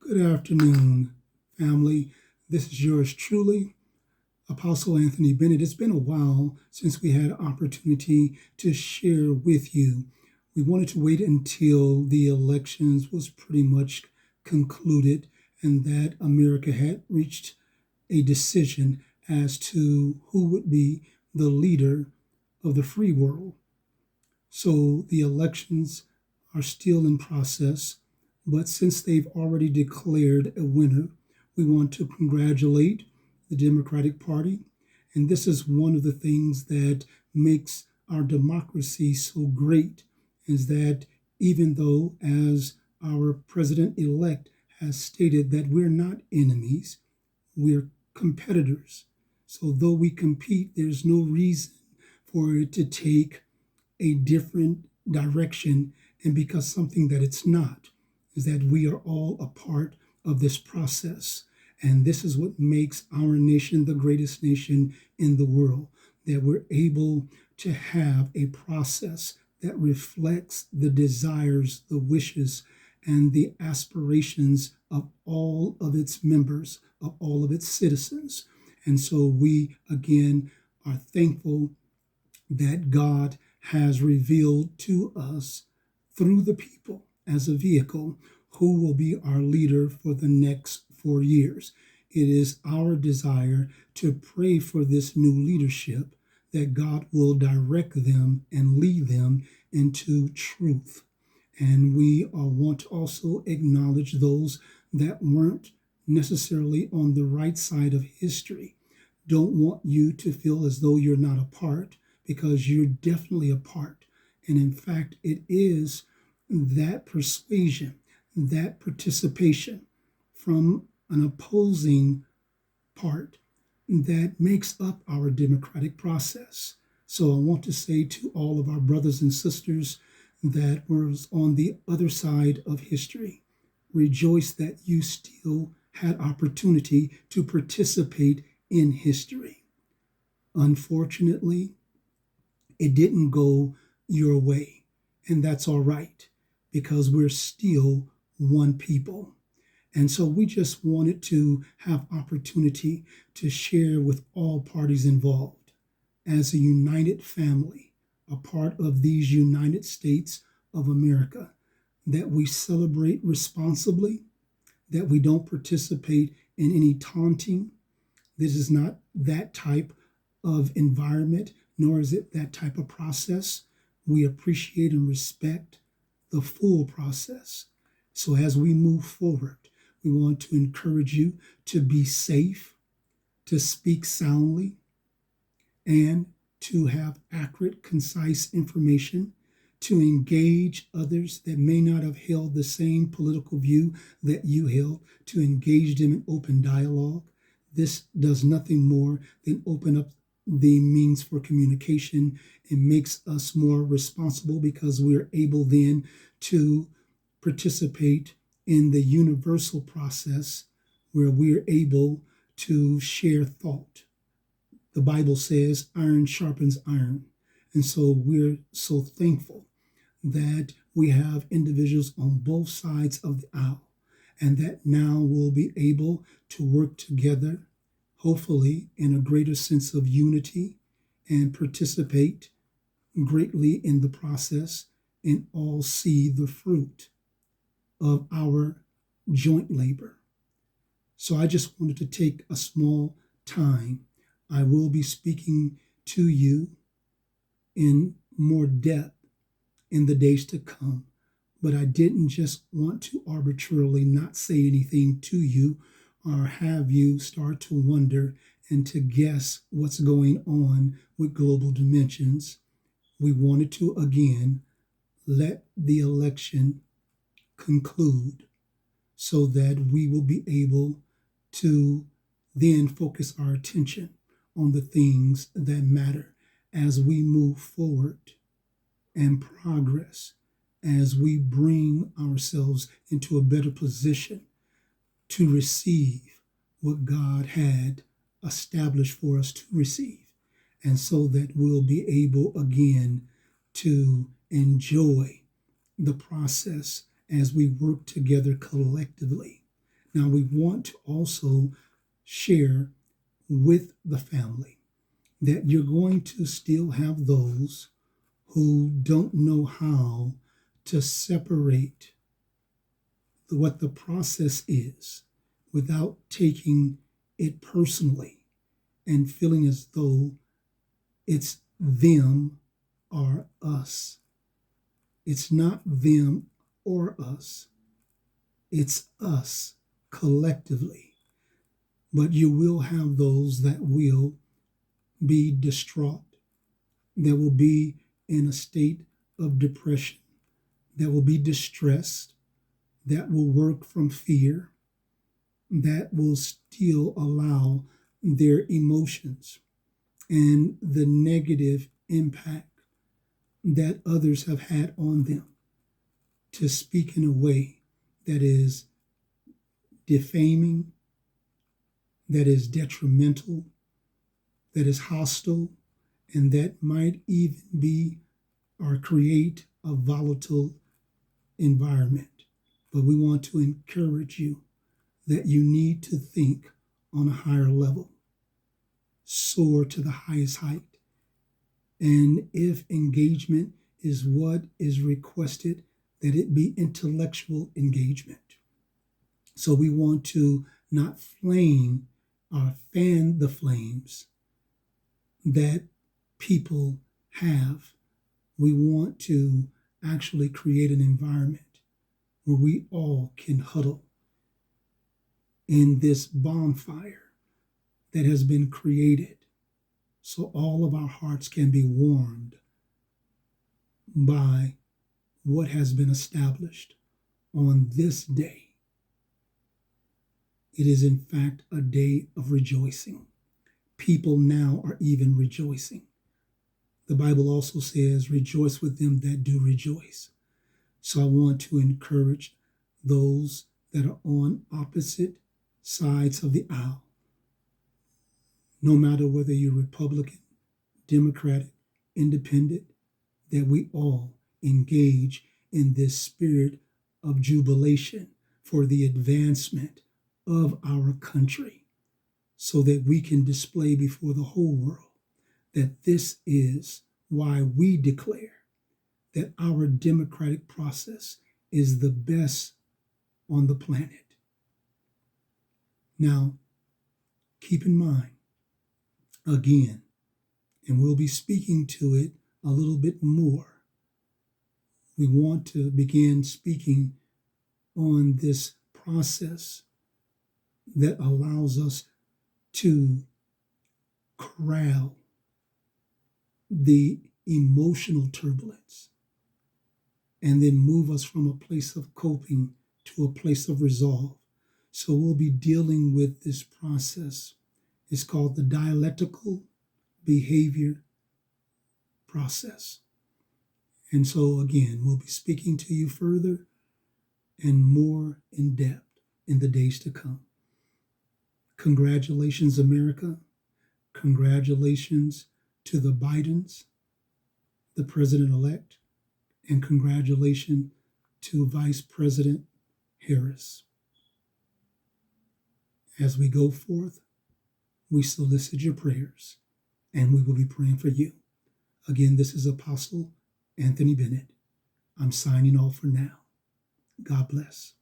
Good afternoon, family. This is yours truly, Apostle Anthony Bennett. It's been a while since we had opportunity to share with you. We wanted to wait until the elections was pretty much concluded and that America had reached a decision as to who would be the leader of the free world. So the elections are still in process, but since they've already declared a winner, we want to congratulate the Democratic Party. And this is one of the things that makes our democracy so great, is that even though, as our president-elect has stated, that we're not enemies, we're competitors. So though we compete, there's no reason for it to take a different direction and because something that it's not, is that we are all a part of this process. And this is what makes our nation the greatest nation in the world, that we're able to have a process that reflects the desires, the wishes, and the aspirations of all of its members, of all of its citizens. And so we, again, are thankful that God has revealed to us through the people as a vehicle who will be our leader for the next 4 years. It is our desire to pray for this new leadership, that God will direct them and lead them into truth. And we want to also acknowledge those that weren't necessarily on the right side of history. Don't want you to feel as though you're not a part, because you're definitely a part. And in fact, it is that persuasion, that participation from an opposing part that makes up our democratic process. So I want to say to all of our brothers and sisters that were on the other side of history, rejoice that you still had opportunity to participate in history. Unfortunately, it didn't go your way, and that's all right, because we're still one people. And so we just wanted to have opportunity to share with all parties involved as a united family, a part of these United States of America, that we celebrate responsibly, that we don't participate in any taunting. This is not that type of environment, nor is it that type of process. We appreciate and respect the full process. So as we move forward, we want to encourage you to be safe, to speak soundly, and to have accurate, concise information, to engage others that may not have held the same political view that you held, to engage them in open dialogue. This does nothing more than open up the means for communication. It makes us more responsible because we're able then to participate in the universal process where we're able to share thought. The Bible says iron sharpens iron. And so we're so thankful that we have individuals on both sides of the aisle, and that now we'll be able to work together, hopefully in a greater sense of unity, and participate greatly in the process and all see the fruit of our joint labor. So I just wanted to take a small time. I will be speaking to you in more depth in the days to come, but I didn't just want to arbitrarily not say anything to you or have you start to wonder and to guess what's going on with Global Dimensions. We wanted to, again, let the election conclude so that we will be able to then focus our attention on the things that matter as we move forward and progress, as we bring ourselves into a better position to receive what God had established for us to receive, and so that we'll be able again to enjoy the process as we work together collectively, Now, we want to also share with the family that you're going to still have those who don't know how to separate what the process is without taking it personally and feeling as though it's them or us. It's not them or us. It's us collectively. But you will have those that will be distraught, that will be in a state of depression, that will be distressed, that will work from fear, that will still allow their emotions and the negative impact that others have had on them to speak in a way that is defaming, that is detrimental, that is hostile, and that might even be or create a volatile environment. But we want to encourage you that you need to think on a higher level, soar to the highest height. And if engagement is what is requested, that it be intellectual engagement. So we want to not flame or fan the flames that people have. We want to actually create an environment where we all can huddle in this bonfire that has been created so all of our hearts can be warmed by what has been established on this day. It is in fact a day of rejoicing. People now are even rejoicing. The Bible also says, rejoice with them that do rejoice. So I want to encourage those that are on opposite sides of the aisle, no matter whether you're Republican, Democratic, Independent, that we all engage in this spirit of jubilation for the advancement of our country, so that we can display before the whole world that this is why we declare that our democratic process is the best on the planet. Now, keep in mind, again, and we'll be speaking to it a little bit more, we want to begin speaking on this process that allows us to corral the emotional turbulence and then move us from a place of coping to a place of resolve. So we'll be dealing with this process. It's called the dialectical behavior process. And so again, we'll be speaking to you further and more in depth in the days to come. Congratulations, America. Congratulations to the Bidens, the president-elect, and congratulations to Vice President Harris. As we go forth, we solicit your prayers, and we will be praying for you. Again, this is Apostle Anthony Bennett. I'm signing off for now. God bless.